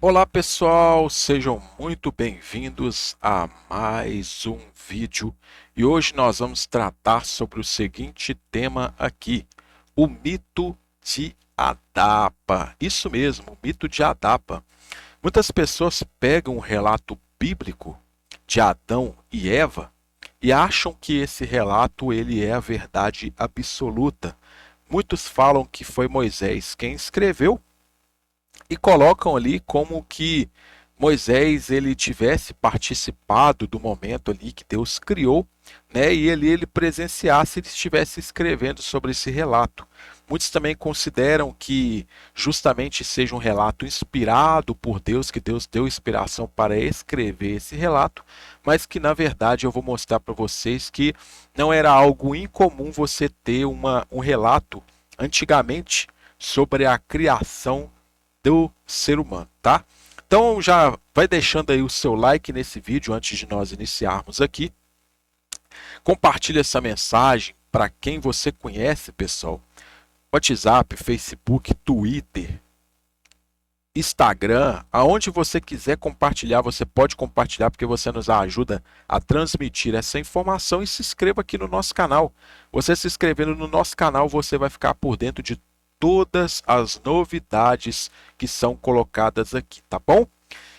Olá pessoal, sejam muito bem-vindos a mais um vídeo e hoje nós vamos tratar sobre o seguinte tema aqui, o mito de Adapa. Isso mesmo, o mito de Adapa. Muitas pessoas pegam um relato bíblico de Adão e Eva e acham que esse relato ele é a verdade absoluta. Muitos falam que foi Moisés quem escreveu e colocam ali como que Moisés ele tivesse participado do momento ali que Deus criou, né? E ele presenciasse, ele estivesse escrevendo sobre esse relato. Muitos também consideram que justamente seja um relato inspirado por Deus, que Deus deu inspiração para escrever esse relato, mas que na verdade eu vou mostrar para vocês que não era algo incomum você ter um relato antigamente sobre a criação do ser humano, tá? Então já vai deixando aí o seu like nesse vídeo antes de nós iniciarmos aqui. Compartilhe essa mensagem para quem você conhece, pessoal. WhatsApp, Facebook, Twitter, Instagram, aonde você quiser compartilhar, você pode compartilhar porque você nos ajuda a transmitir essa informação e se inscreva aqui no nosso canal. Você se inscrevendo no nosso canal, você vai ficar por dentro de todas as novidades que são colocadas aqui, tá bom?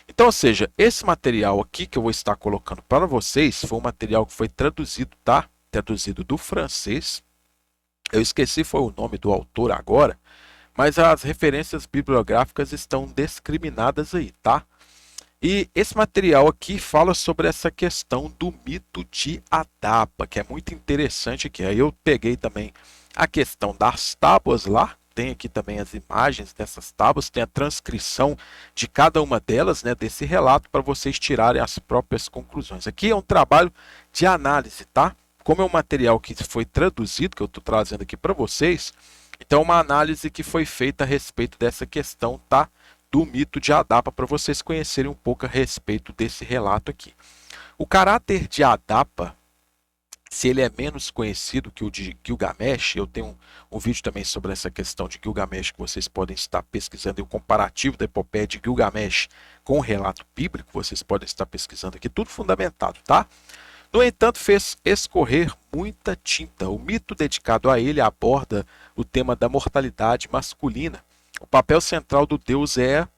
Então, ou seja, esse material aqui que eu vou estar colocando para vocês foi um material que foi traduzido, tá? Traduzido do francês. Eu esqueci foi o nome do autor agora, mas as referências bibliográficas estão discriminadas aí, tá? E esse material aqui fala sobre essa questão do mito de Adapa, que é muito interessante aqui. Aí eu peguei também a questão das tábuas lá, tem aqui também as imagens dessas tábuas, tem a transcrição de cada uma delas, né, desse relato, para vocês tirarem as próprias conclusões. Aqui é um trabalho de análise, tá? Como é um material que foi traduzido, que eu estou trazendo aqui para vocês, então uma análise que foi feita a respeito dessa questão, tá? Do mito de Adapa, para vocês conhecerem um pouco a respeito desse relato aqui. O caráter de Adapa, se ele é menos conhecido que o de Gilgamesh, eu tenho um vídeo também sobre essa questão de Gilgamesh que vocês podem estar pesquisando, e o comparativo da epopeia de Gilgamesh com o relato bíblico, vocês podem estar pesquisando aqui, tudo fundamentado, tá? No entanto, fez escorrer muita tinta. O mito dedicado a ele aborda o tema da mortalidade masculina. O papel central do deus é,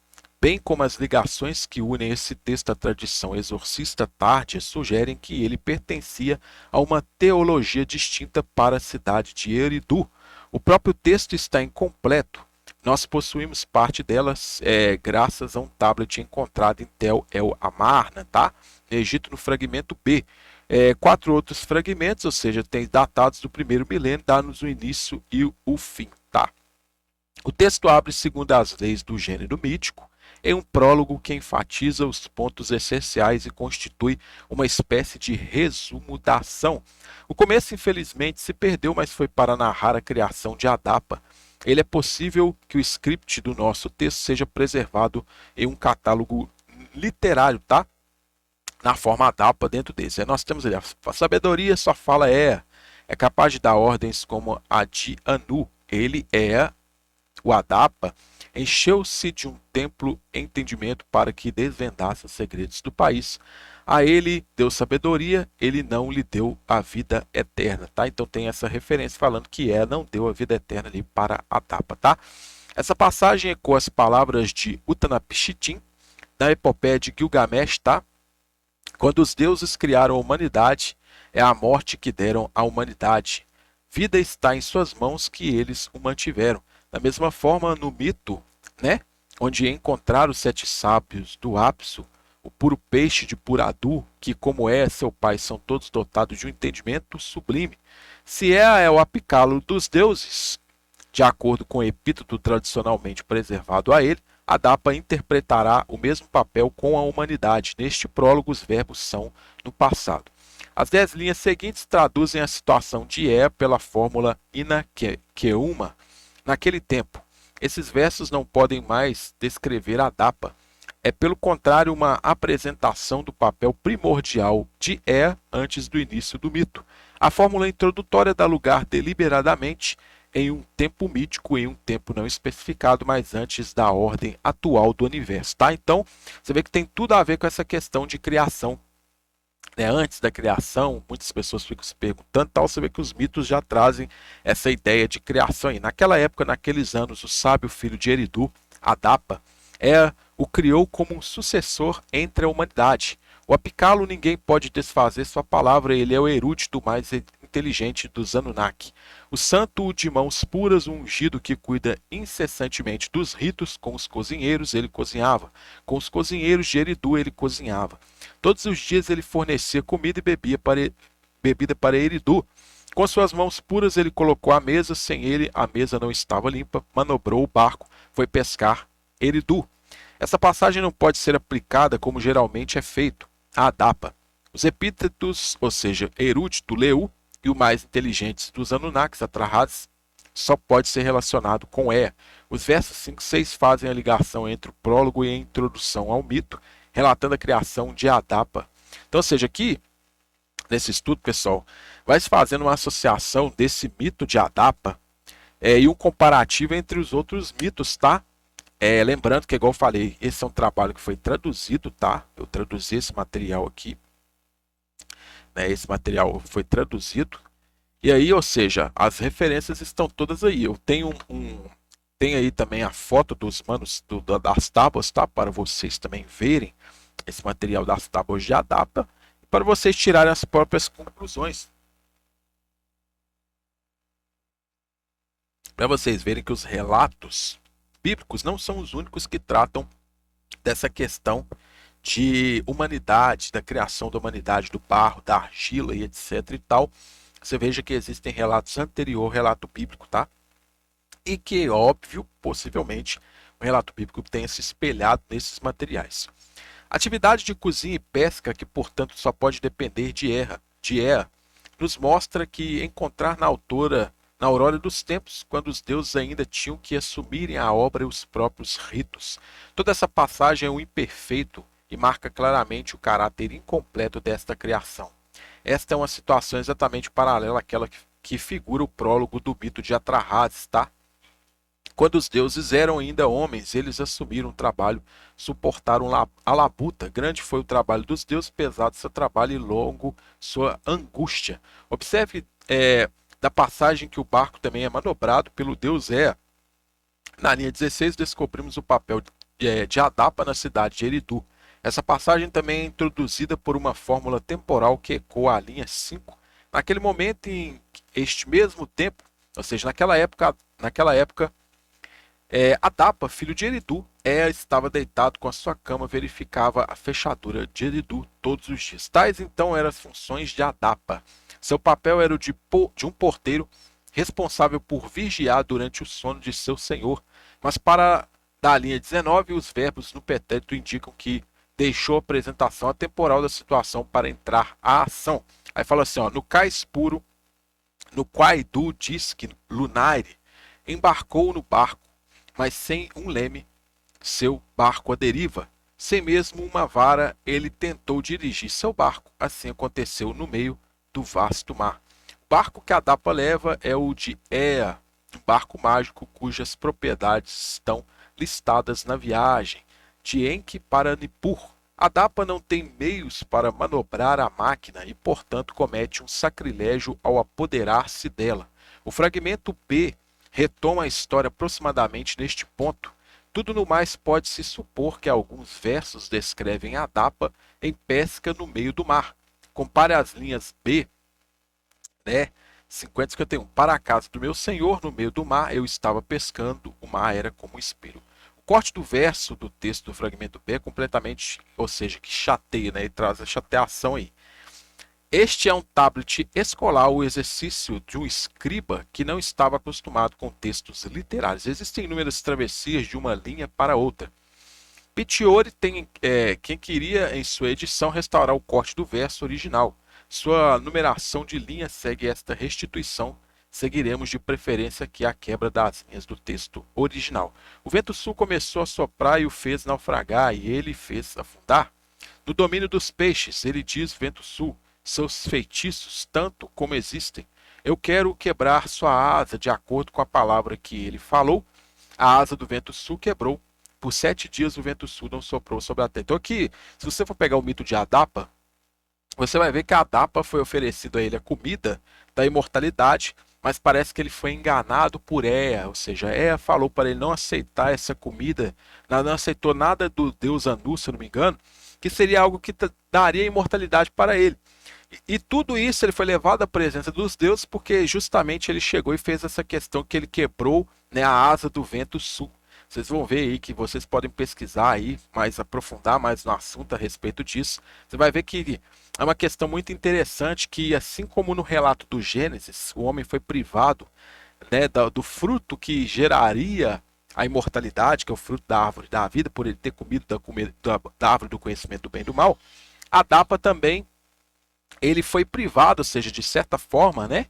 bem como as ligações que unem esse texto à tradição exorcista tárdia, sugerem que ele pertencia a uma teologia distinta para a cidade de Eridu. O próprio texto está incompleto. Nós possuímos parte delas graças a um tablet encontrado em Tel El Amarna, tá? No Egito, no fragmento B. Quatro outros fragmentos, ou seja, tem datados do primeiro milênio, dá-nos o início e o fim, tá? O texto abre segundo as leis do gênero mítico, em um prólogo que enfatiza os pontos essenciais e constitui uma espécie de resumo da ação. O começo, infelizmente, se perdeu, mas foi para narrar a criação de Adapa. Ele é possível que o script do nosso texto seja preservado em um catálogo literário, tá? Na forma Adapa dentro desse. Nós temos ali a sabedoria, sua fala é capaz de dar ordens como a de Anu. Ele é o Adapa, encheu-se de um templo entendimento para que desvendasse os segredos do país. A ele deu sabedoria, ele não lhe deu a vida eterna, tá? Então tem essa referência falando que não deu a vida eterna ali para Adapa, tá? Essa passagem ecoa as palavras de Utnapishtim, da epopeia de Gilgamesh, tá? Quando os deuses criaram a humanidade, é a morte que deram à humanidade. Vida está em suas mãos que eles o mantiveram. Da mesma forma, no mito, né, onde encontraram os sete sábios do Apso, o puro peixe de Puradu, que como é seu pai, são todos dotados de um entendimento sublime. Se é o apicalo dos deuses, de acordo com o epíteto tradicionalmente preservado a ele, Adapa interpretará o mesmo papel com a humanidade. Neste prólogo, os verbos são no passado. As 10 linhas seguintes traduzem a situação de pela fórmula ina keuma. Naquele tempo, esses versos não podem mais descrever Adapa. É, pelo contrário, uma apresentação do papel primordial de antes do início do mito. A fórmula introdutória dá lugar deliberadamente em um tempo mítico, em um tempo não especificado, mas antes da ordem atual do universo, tá? Então, você vê que tem tudo a ver com essa questão de criação, né? Antes da criação, muitas pessoas ficam se perguntando, tal, você vê que os mitos já trazem essa ideia de criação aí. Naquela época, naqueles anos, o sábio filho de Eridu, Adapa, o criou como um sucessor entre a humanidade. O Apicalo ninguém pode desfazer sua palavra, ele é o erudito mais inteligente dos Anunnaki. O santo de mãos puras, o ungido que cuida incessantemente dos ritos, com os cozinheiros ele cozinhava, com os cozinheiros de Eridu ele cozinhava. Todos os dias ele fornecia comida e bebida para Eridu. Com suas mãos puras ele colocou a mesa, sem ele a mesa não estava limpa, manobrou o barco, foi pescar Eridu. Essa passagem não pode ser aplicada como geralmente é feito, a Adapa. Os epítetos, ou seja, erudito, Leu, e o mais inteligentes dos Anunnakis, Atrahasis, só pode ser relacionado com Ea. Os versos 5 e 6 fazem a ligação entre o prólogo e a introdução ao mito, relatando a criação de Adapa. Então, ou seja, aqui, nesse estudo, pessoal, vai se fazendo uma associação desse mito de Adapa e um comparativo entre os outros mitos, tá? Lembrando que, igual eu falei, esse é um trabalho que foi traduzido, tá? Eu traduzi esse material aqui, né? Esse material foi traduzido. E aí, ou seja, as referências estão todas aí. Eu tenho tem aí também a foto dos manos das tábuas, tá? Para vocês também verem esse material das tábuas de Adapa e para vocês tirarem as próprias conclusões. Para vocês verem que os relatos bíblicos não são os únicos que tratam dessa questão de humanidade, da criação da humanidade, do barro, da argila e etc e tal. Você veja que existem relatos anterior ao relato bíblico, tá? E que, óbvio, possivelmente, o relato bíblico tenha se espelhado nesses materiais. Atividade de cozinha e pesca, que portanto só pode depender de Ea, nos mostra que encontrar na autora, na aurora dos tempos, quando os deuses ainda tinham que assumirem a obra e os próprios ritos. Toda essa passagem é um imperfeito e marca claramente o caráter incompleto desta criação. Esta é uma situação exatamente paralela àquela que figura o prólogo do mito de Atrahasis, tá? Quando os deuses eram ainda homens, eles assumiram o trabalho, suportaram a labuta. Grande foi o trabalho dos deuses, pesado seu trabalho e longo sua angústia. Observe da passagem que o barco também é manobrado pelo deus Ea. Na linha 16 descobrimos o papel de Adapa na cidade de Eridu. Essa passagem também é introduzida por uma fórmula temporal que ecoa a linha 5. Naquele momento, em este mesmo tempo, ou seja, naquela época Adapa, filho de Eridu, estava deitado com a sua cama, verificava a fechadura de Eridu todos os dias. Tais então eram as funções de Adapa. Seu papel era o de um porteiro responsável por vigiar durante o sono de seu senhor. Mas para da linha 19, os verbos no pretérito indicam que deixou a apresentação atemporal da situação para entrar à ação. Aí fala assim, ó, no cais puro, no quaidu disque lunare, embarcou no barco, mas sem um leme, seu barco à deriva. Sem mesmo uma vara, ele tentou dirigir seu barco. Assim aconteceu no meio do vasto mar. O barco que Adapa leva é o de Ea, um barco mágico cujas propriedades estão listadas na viagem de Enki para Nippur. Adapa não tem meios para manobrar a máquina e, portanto, comete um sacrilégio ao apoderar-se dela. O fragmento B retoma a história aproximadamente neste ponto. Tudo no mais pode-se supor que alguns versos descrevem Adapa em pesca no meio do mar. Compare as linhas B, né? 50 e 51. Para a casa do meu senhor, no meio do mar, eu estava pescando, o mar era como um espelho. O corte do verso do texto do fragmento B é completamente, ou seja, que chateia, né? E traz a chateação aí. Este é um tablet escolar, o exercício de um escriba que não estava acostumado com textos literários. Existem inúmeras travessias de uma linha para outra. Piccioli tem quem queria, em sua edição, restaurar o corte do verso original. Sua numeração de linhas segue esta restituição. Seguiremos de preferência aqui a quebra das linhas do texto original. O vento sul começou a soprar e o fez naufragar, e ele fez afundar. No domínio dos peixes, ele diz vento sul, seus feitiços, tanto como existem. eu quero quebrar sua asa, de acordo com a palavra que ele falou. A asa do vento sul quebrou. Por 7 dias o vento sul não soprou sobre a terra. Então aqui, se você for pegar o mito de Adapa, você vai ver que a Adapa foi oferecido a ele a comida da imortalidade, mas parece que ele foi enganado por Ea, ou seja, Ea falou para ele não aceitar essa comida, não aceitou nada do deus Anu, se eu não me engano, que seria algo que daria imortalidade para ele. E tudo isso ele foi levado à presença dos deuses porque justamente ele chegou e fez essa questão que ele quebrou, né, a asa do vento sul. Vocês vão ver aí que vocês podem pesquisar aí, mais aprofundar mais no assunto a respeito disso. Você vai ver que é uma questão muito interessante que, assim como no relato do Gênesis, o homem foi privado, né, do fruto que geraria a imortalidade, que é o fruto da árvore da vida, por ele ter comido da árvore do conhecimento do bem e do mal. Adapa também ele foi privado, ou seja, de certa forma, né,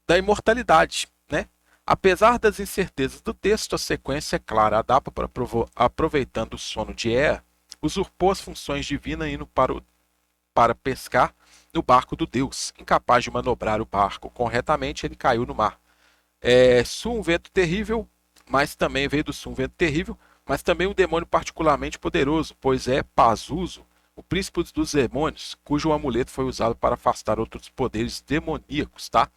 da imortalidade, né? Apesar das incertezas do texto, a sequência é clara. Adapa, aproveitando o sono de Ea, usurpou as funções divinas indo para pescar no barco do deus. Incapaz de manobrar o barco corretamente, ele caiu no mar. Sul um vento terrível, mas também veio do sul um vento terrível, mas também um demônio particularmente poderoso, pois é Pazuzu, o príncipe dos demônios, cujo amuleto foi usado para afastar outros poderes demoníacos, tá?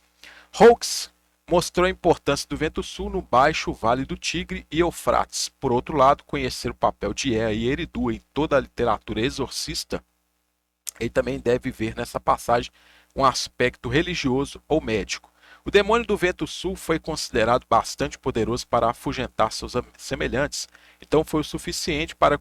Hawks mostrou a importância do vento sul no baixo vale do Tigre e Eufrates. Por outro lado, conhecer o papel de Ea e Eridu em toda a literatura exorcista, ele também deve ver nessa passagem um aspecto religioso ou médico. O demônio do vento sul foi considerado bastante poderoso para afugentar seus semelhantes, então foi o suficiente para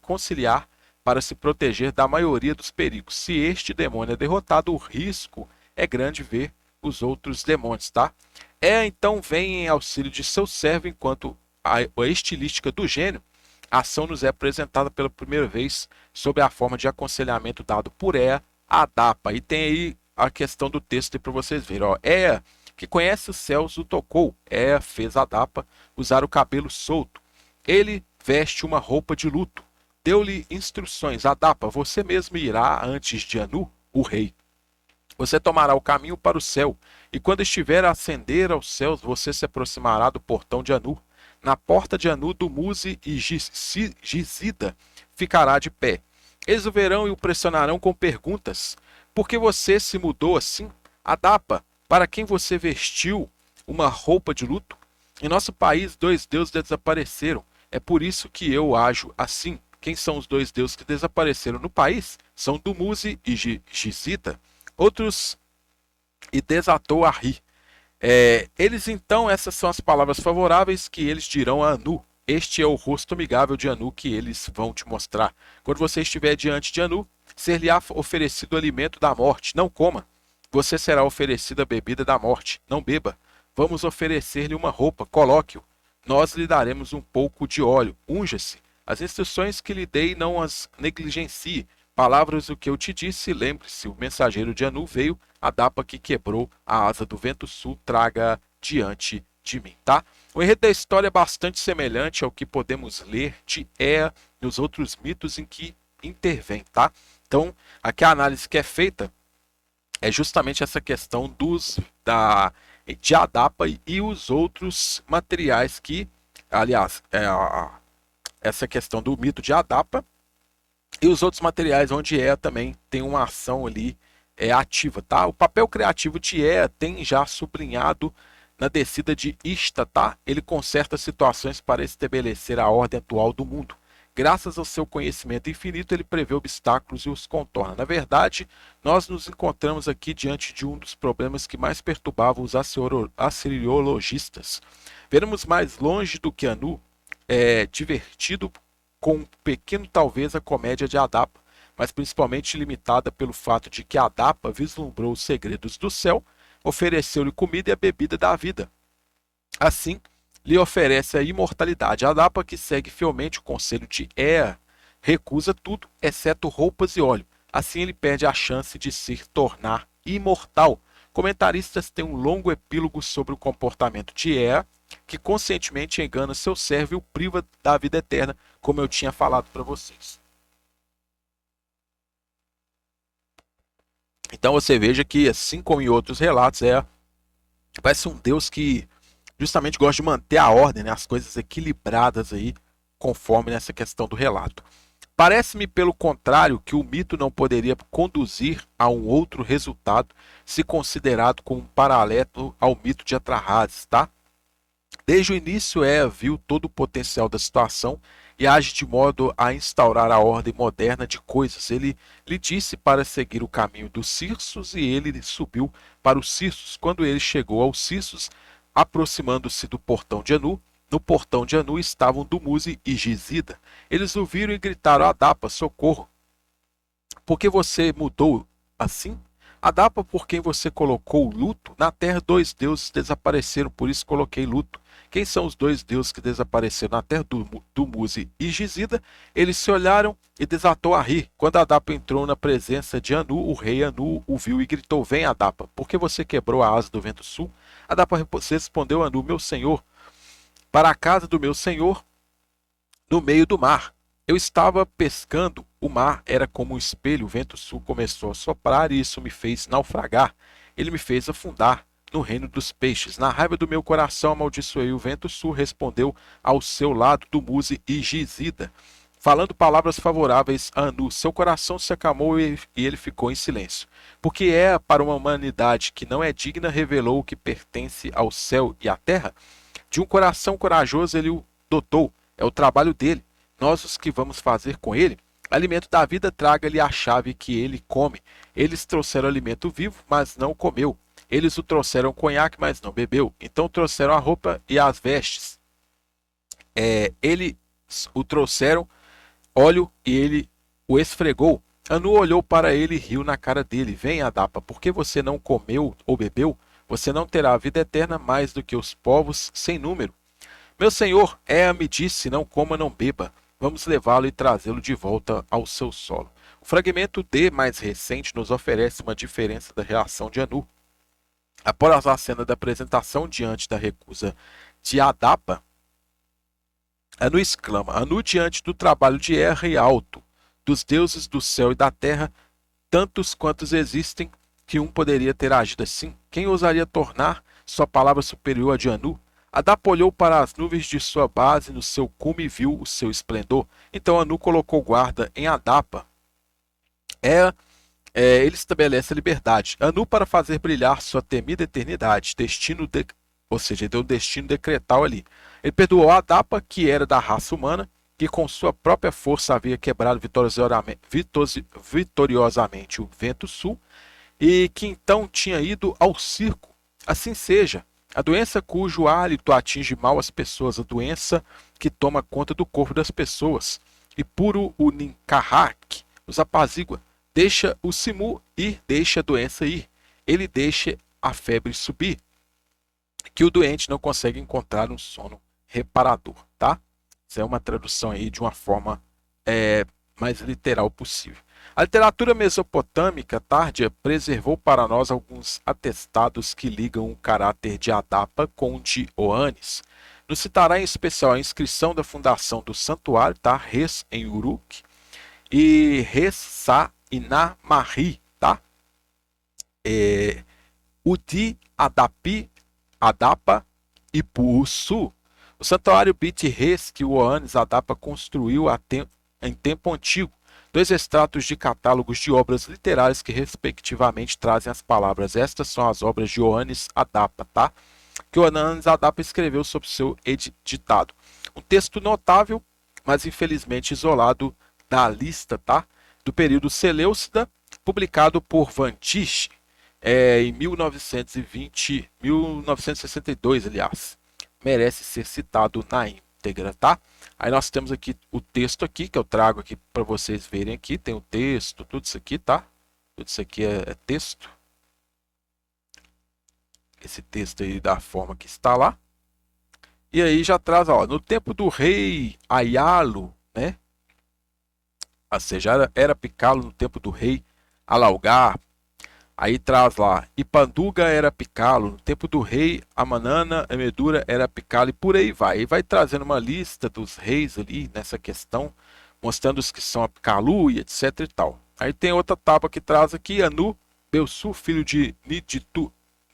conciliar para se proteger da maioria dos perigos. Se este demônio é derrotado, o risco é grande ver os outros demônios, tá? Então vem em auxílio de seu servo, enquanto a estilística do gênio, a ação nos é apresentada pela primeira vez sob a forma de aconselhamento dado por Ea a Adapa. E tem aí a questão do texto para vocês verem. Ó. Ea, que conhece os céus, o tocou. Ea fez Adapa usar o cabelo solto. Ele veste uma roupa de luto. Deu-lhe instruções. Adapa, você mesmo irá antes de Anu, o rei. Você tomará o caminho para o céu, e quando estiver a ascender aos céus, você se aproximará do portão de Anu. Na porta de Anu, Dumuzi e Gizida ficará de pé. Eles o verão e o pressionarão com perguntas. Por que você se mudou assim? Adapa, para quem você vestiu uma roupa de luto? Em nosso país, 2 deuses desapareceram. É por isso que eu ajo assim. Quem são os 2 deuses que desapareceram no país? São Dumuzi e Gizida. Outros e desatou a rir. Eles então, essas são as palavras favoráveis que eles dirão a Anu. Este é o rosto amigável de Anu que eles vão te mostrar. Quando você estiver diante de Anu, ser-lhe-á oferecido o alimento da morte, não coma. Você será oferecido a bebida da morte, não beba. Vamos oferecer-lhe uma roupa, coloque-o. Nós lhe daremos um pouco de óleo, unja-se. As instruções que lhe dei não as negligencie. Palavras o que eu te disse, lembre-se, o mensageiro de Anu veio, a Adapa que quebrou a asa do vento sul, traga diante de mim, tá? O enredo da história é bastante semelhante ao que podemos ler de Ea nos outros mitos em que intervém, tá? Então, aqui a análise que é feita é justamente essa questão de Adapa e os outros materiais que, aliás, essa questão do mito de Adapa e os outros materiais onde Ea também tem uma ação ali ativa, tá? O papel criativo de Ea tem já sublinhado na descida de Ista, tá? Ele conserta situações para estabelecer a ordem atual do mundo. Graças ao seu conhecimento infinito, ele prevê obstáculos e os contorna. Na verdade, nós nos encontramos aqui diante de um dos problemas que mais perturbavam os assiriologistas. Veremos mais longe do que Anu, divertido com pequeno talvez a comédia de Adapa, mas principalmente limitada pelo fato de que Adapa vislumbrou os segredos do céu, ofereceu-lhe comida e a bebida da vida. Assim, lhe oferece a imortalidade. Adapa, que segue fielmente o conselho de Ea, recusa tudo, exceto roupas e óleo. Assim ele perde a chance de se tornar imortal. Comentaristas têm um longo epílogo sobre o comportamento de Ea, que conscientemente engana seu servo e o priva da vida eterna, como eu tinha falado para vocês. Então você veja que, assim como em outros relatos, parece um Deus que justamente gosta de manter a ordem, né, as coisas equilibradas aí, conforme nessa questão do relato. Parece-me, pelo contrário, que o mito não poderia conduzir a um outro resultado se considerado como um paralelo ao mito de Atrahasis, tá? Desde o início, viu todo o potencial da situação e age de modo a instaurar a ordem moderna de coisas. Ele lhe disse para seguir o caminho dos Cirsos e ele subiu para os Cirsos. Quando ele chegou aos Cirsos, aproximando-se do portão de Anu, no portão de Anu estavam Dumuzi e Gizida. Eles o viram e gritaram: Adapa, socorro! Por que você mudou assim? Adapa, por quem você colocou luto? Na terra dois deuses desapareceram, por isso coloquei luto. Quem são os dois deuses que desapareceram na terra? Dumuzi e Gizida. Eles se olharam e desatou a rir. Quando Adapa entrou na presença de Anu, o rei Anu o viu e gritou: Vem, Adapa, por que você quebrou a asa do vento sul? Adapa respondeu a Anu: Meu senhor, para a casa do meu senhor, no meio do mar. Eu estava pescando, o mar era como um espelho, o vento sul começou a soprar e isso me fez naufragar. Ele me fez afundar no reino dos peixes. Na raiva do meu coração amaldiçoei o vento sul, respondeu ao seu lado Dumuzi e Gizida, falando palavras favoráveis a Anu. Seu coração se acalmou e ele ficou em silêncio. Porque para uma humanidade que não é digna, revelou o que pertence ao céu e à terra. De um coração corajoso ele o dotou, é o trabalho dele. Nós os que vamos fazer com ele? Alimento da vida, traga-lhe a chave que ele come. Eles trouxeram alimento vivo, mas não comeu. Eles o trouxeram conhaque, mas não bebeu. Então trouxeram a roupa e as vestes. Eles o trouxeram óleo e ele o esfregou. Anu olhou para ele e riu na cara dele. Vem, Adapa, por que você não comeu ou bebeu? Você não terá a vida eterna mais do que os povos sem número. Meu senhor, me disse, não coma, não beba. Vamos levá-lo e trazê-lo de volta ao seu solo. O fragmento D mais recente nos oferece uma diferença da reação de Anu. Após a cena da apresentação diante da recusa de Adapa, Anu exclama: Anu, diante do trabalho de Erra e Alto, dos deuses do céu e da terra, tantos quantos existem, que um poderia ter agido assim? Quem ousaria tornar sua palavra superior à de Anu? Adapa olhou para as nuvens de sua base no seu cume e viu o seu esplendor. Então Anu colocou guarda em Adapa. Ele estabelece a liberdade. Anu, para fazer brilhar sua temida eternidade, ou seja, deu um destino decretal ali. Ele perdoou Adapa, que era da raça humana, que com sua própria força havia quebrado vitoriosamente o vento sul, e que então tinha ido ao circo. Assim seja. A doença cujo hálito atinge mal as pessoas, a doença que toma conta do corpo das pessoas. E puro o Ninkahak os apazigua. Deixa o Simu ir, deixa a doença ir. Ele deixa a febre subir. Que o doente não consegue encontrar um sono reparador, tá? Isso é uma tradução aí de uma forma mais literal possível. A literatura mesopotâmica tardia preservou para nós alguns atestados que ligam o caráter de Adapa com o de Oanes. Nos citará em especial a inscrição da fundação do santuário, tá? Res em Uruk e Res Sa Inamari, tá? Udi Adapi, Adapa e Pusu. O santuário Bit-Res que o Oanes Adapa construiu em tempo antigo. Dois extratos de catálogos de obras literárias que respectivamente trazem as palavras. Estas são as obras de Oanes Adapa, tá? Que Oanes Adapa escreveu sobre seu editado. Um texto notável, mas infelizmente isolado da lista, tá? Do período Seleucida, publicado por Van Tisch em 1962, aliás. Merece ser citado na íntegra, tá? Aí nós temos aqui o texto aqui, que eu trago aqui para vocês verem aqui. Tem o texto, tudo isso aqui, tá? Tudo isso aqui é texto. Esse texto aí da forma que está lá. E aí já traz, ó, no tempo do rei Ayalo, né? Ou seja, era Picalo no tempo do rei Alaugar. Aí traz lá, Ipanduga era Picalo, no tempo do rei Amanana, Emedura era Picalo, e por aí vai. E vai trazendo uma lista dos reis ali nessa questão, mostrando os que são a Picalu e etc e tal. Aí tem outra tábua que traz aqui, Anu, Belsu, filho de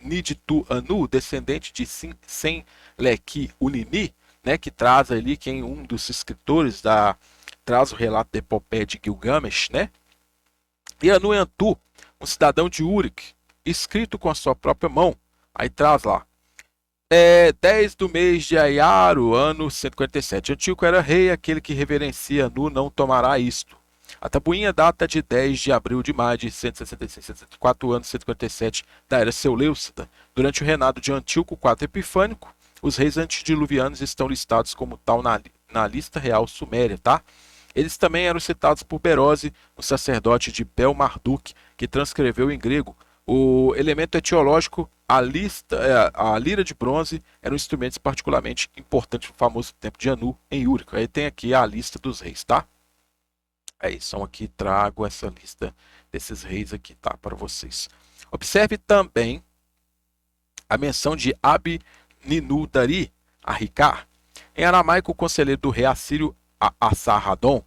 Niditu-Anu, descendente de Senleki-Unini, né, que traz ali quem um dos escritores traz o relato da epopeia de Gilgamesh, né? E Anu-Antu, um cidadão de Uruk, escrito com a sua própria mão. Aí traz lá. 10 do mês de Ayaru, ano 147. Antíoco era rei, aquele que reverencia Anu não tomará isto. A tabuinha data de 10 de abril de maio de 166, 104 anos 157 da era Seleucida. Durante o reinado de Antíoco IV Epifânico, os reis antediluvianos estão listados como tal na lista real suméria, tá? Eles também eram citados por Berose, um sacerdote de Bel-Marduk, que transcreveu em grego. O elemento etiológico, a lira de bronze, era um instrumento particularmente importante no famoso templo de Anu, em Úrico. Aí tem aqui a lista dos reis, tá? É isso, aqui trago essa lista desses reis aqui, tá? Para vocês. Observe também a menção de Abi-Ninudari, Arricar, em aramaico, o conselheiro do rei assírio Assar-Radon.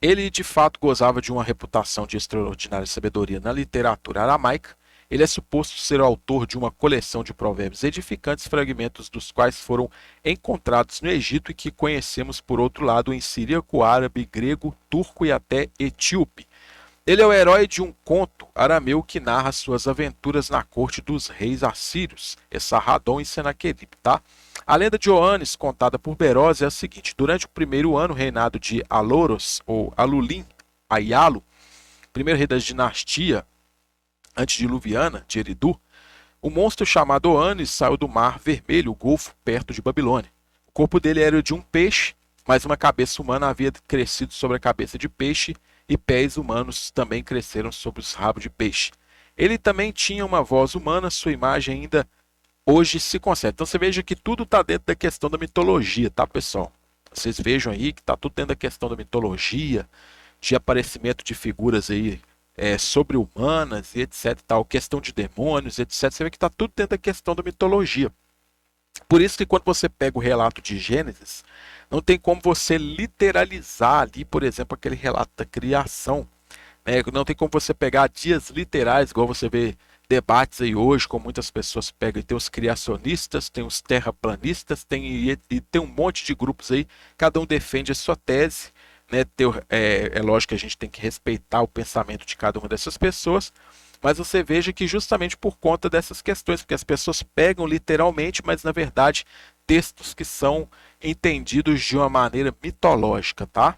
Ele de fato gozava de uma reputação de extraordinária sabedoria na literatura aramaica. Ele é suposto ser o autor de uma coleção de provérbios edificantes, fragmentos dos quais foram encontrados no Egito e que conhecemos, por outro lado, em siríaco, árabe, grego, turco e até etíope. Ele é o herói de um conto arameu que narra suas aventuras na corte dos reis assírios, Esarhaddon e Senaqueribe, tá? A lenda de Oanes, contada por Berose, é a seguinte: durante o primeiro ano reinado de Aloros, ou Alulim, Aialo, primeiro rei da dinastia antediluviana de Eridu, o monstro chamado Oanes saiu do Mar Vermelho, o Golfo, perto de Babilônia. O corpo dele era de um peixe, mas uma cabeça humana havia crescido sobre a cabeça de peixe e pés humanos também cresceram sobre os rabos de peixe. Ele também tinha uma voz humana, sua imagem ainda hoje se conserva. Então você veja que tudo está dentro da questão da mitologia, tá, pessoal? Vocês vejam aí que está tudo dentro da questão da mitologia, de aparecimento de figuras aí sobre-humanas e etc. Tal, questão de demônios, etc. Você vê que está tudo dentro da questão da mitologia. Por isso que quando você pega o relato de Gênesis, não tem como você literalizar ali, por exemplo, aquele relato da criação. Né? Não tem como você pegar dias literais, igual você vê debates aí hoje, como muitas pessoas pegam, e tem os criacionistas, tem os terraplanistas, e tem um monte de grupos aí, cada um defende a sua tese. Né? É lógico que a gente tem que respeitar o pensamento de cada uma dessas pessoas, mas você veja que justamente por conta dessas questões, porque as pessoas pegam literalmente, mas na verdade textos que são entendidos de uma maneira mitológica, tá?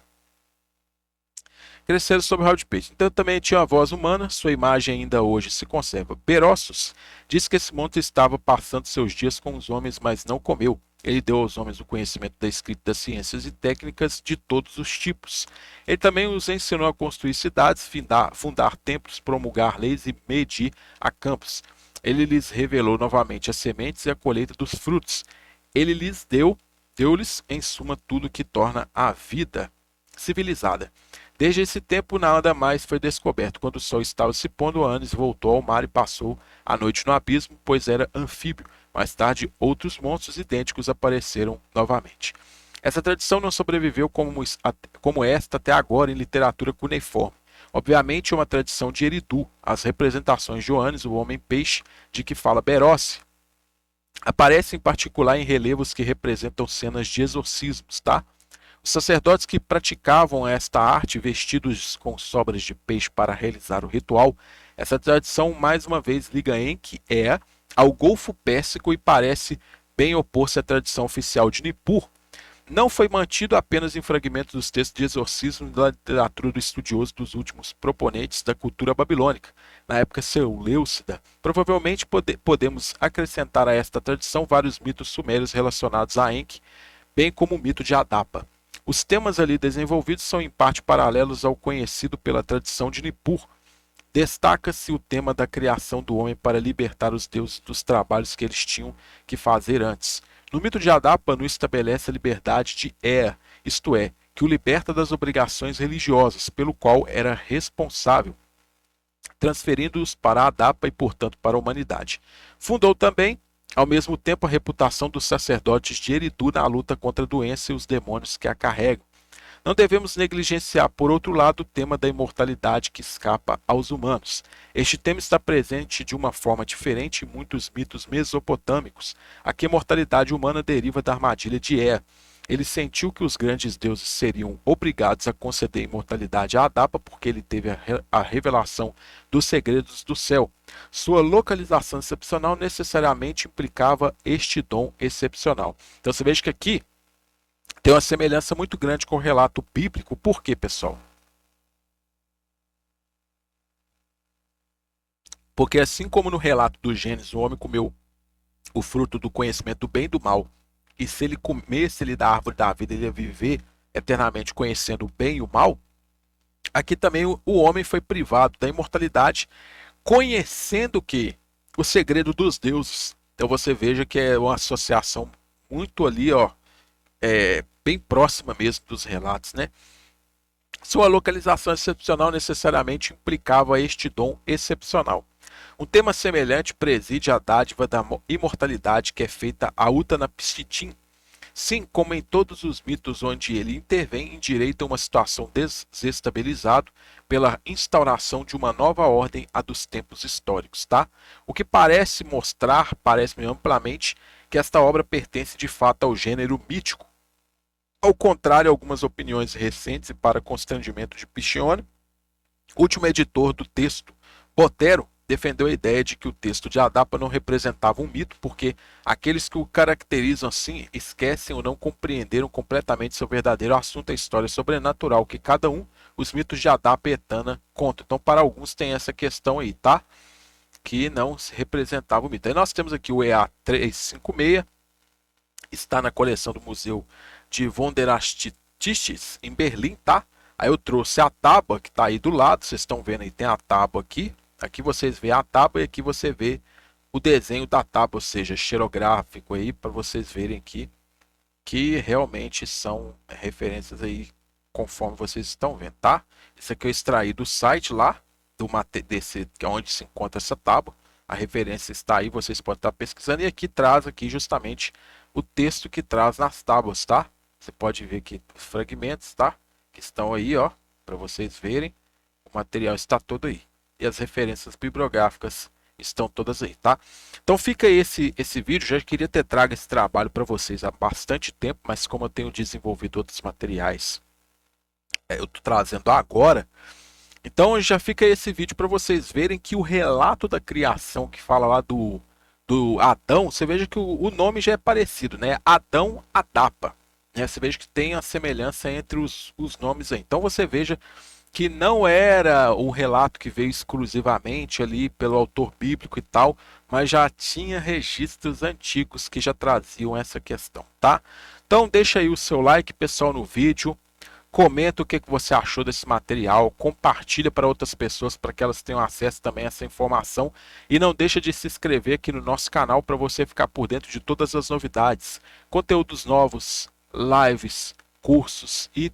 Cresceram sobre o de peixe. Então também tinha uma voz humana, sua imagem ainda hoje se conserva. Berossos diz que esse monte estava passando seus dias com os homens, mas não comeu. Ele deu aos homens o conhecimento da escrita, das ciências e técnicas de todos os tipos. Ele também os ensinou a construir cidades, fundar templos, promulgar leis e medir a campos. Ele lhes revelou novamente as sementes e a colheita dos frutos. Ele lhes deu-lhes, em suma, tudo que torna a vida civilizada. Desde esse tempo nada mais foi descoberto. Quando o sol estava se pondo, Anis voltou ao mar e passou a noite no abismo, pois era anfíbio. Mais tarde, outros monstros idênticos apareceram novamente. Essa tradição não sobreviveu como esta até agora em literatura cuneiforme. Obviamente é uma tradição de Eridu, as representações de Oanes, o homem-peixe, de que fala Berossi, aparecem em particular em relevos que representam cenas de exorcismos, tá? Os sacerdotes que praticavam esta arte vestidos com sobras de peixe para realizar o ritual, essa tradição mais uma vez liga Enki ao Golfo Pérsico e parece bem opor-se à tradição oficial de Nippur. Não foi mantido apenas em fragmentos dos textos de exorcismo da literatura do estudioso dos últimos proponentes da cultura babilônica, na época Seleucida. Provavelmente podemos acrescentar a esta tradição vários mitos sumérios relacionados a Enki, bem como o mito de Adapa. Os temas ali desenvolvidos são em parte paralelos ao conhecido pela tradição de Nippur. Destaca-se o tema da criação do homem para libertar os deuses dos trabalhos que eles tinham que fazer antes. No mito de Adapa, não estabelece a liberdade de Ea, isto é, que o liberta das obrigações religiosas, pelo qual era responsável, transferindo-os para Adapa e, portanto, para a humanidade. Fundou também, ao mesmo tempo, a reputação dos sacerdotes de Eridu na luta contra a doença e os demônios que a carregam. Não devemos negligenciar, por outro lado, o tema da imortalidade que escapa aos humanos. Este tema está presente de uma forma diferente em muitos mitos mesopotâmicos. Aqui a imortalidade humana deriva da armadilha de Ea. Ele sentiu que os grandes deuses seriam obrigados a conceder imortalidade a Adapa porque ele teve a revelação dos segredos do céu. Sua localização excepcional necessariamente implicava este dom excepcional. Então você veja que aqui tem uma semelhança muito grande com o relato bíblico. Por quê, pessoal? Porque assim como no relato do Gênesis, o homem comeu o fruto do conhecimento do bem e do mal, e se ele comesse ele da árvore da vida, ele ia viver eternamente conhecendo o bem e o mal, aqui também o homem foi privado da imortalidade, conhecendo que o segredo dos deuses. Então você veja que é uma associação muito ali, ó, bem próxima mesmo dos relatos, né? Sua localização excepcional necessariamente implicava este dom excepcional. Um tema semelhante preside a dádiva da imortalidade que é feita a Utnapishtim. Sim, como em todos os mitos onde ele intervém, endireita uma situação desestabilizada pela instauração de uma nova ordem a dos tempos históricos, tá? O que parece-me amplamente, que esta obra pertence de fato ao gênero mítico. Ao contrário, algumas opiniões recentes e para constrangimento de Piccione, último editor do texto, Botero, defendeu a ideia de que o texto de Adapa não representava um mito, porque aqueles que o caracterizam assim esquecem ou não compreenderam completamente seu verdadeiro assunto, a história sobrenatural que cada os mitos de Adapa e Etana contam. Então, para alguns tem essa questão aí, tá? Que não se representava o mito. Aí nós temos aqui o EA356, está na coleção do Museu de Wunderstätte em Berlim, tá? Aí eu trouxe a tábua que está aí do lado, vocês estão vendo aí, tem a tábua aqui. Aqui vocês vê a tábua e aqui você vê o desenho da tábua, ou seja, xerográfico aí, para vocês verem aqui que realmente são referências aí conforme vocês estão vendo, tá? Isso aqui eu extraí do site lá, que é onde se encontra essa tábua. A referência está aí, vocês podem estar pesquisando. E aqui traz aqui justamente o texto que traz nas tábuas, tá? Você pode ver aqui os fragmentos, tá? Que estão aí, ó, para vocês verem. O material está todo aí. E as referências bibliográficas estão todas aí, tá? Então fica aí esse vídeo. Já queria ter trago esse trabalho para vocês há bastante tempo, mas como eu tenho desenvolvido outros materiais, eu estou trazendo agora. Então já fica esse vídeo para vocês verem que o relato da criação que fala lá do Adão, você veja que o nome já é parecido, né? Adão, Adapa. Né? Você veja que tem a semelhança entre os nomes aí. Então você veja que não era um relato que veio exclusivamente ali pelo autor bíblico e tal, mas já tinha registros antigos que já traziam essa questão, tá? Então deixa aí o seu like, pessoal, no vídeo. Comenta o que você achou desse material, compartilha para outras pessoas para que elas tenham acesso também a essa informação e não deixa de se inscrever aqui no nosso canal para você ficar por dentro de todas as novidades, conteúdos novos, lives, cursos e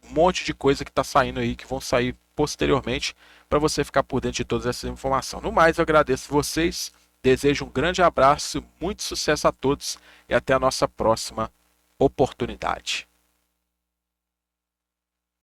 um monte de coisa que está saindo aí, que vão sair posteriormente para você ficar por dentro de todas essas informações. No mais, eu agradeço vocês, desejo um grande abraço, muito sucesso a todos e até a nossa próxima oportunidade.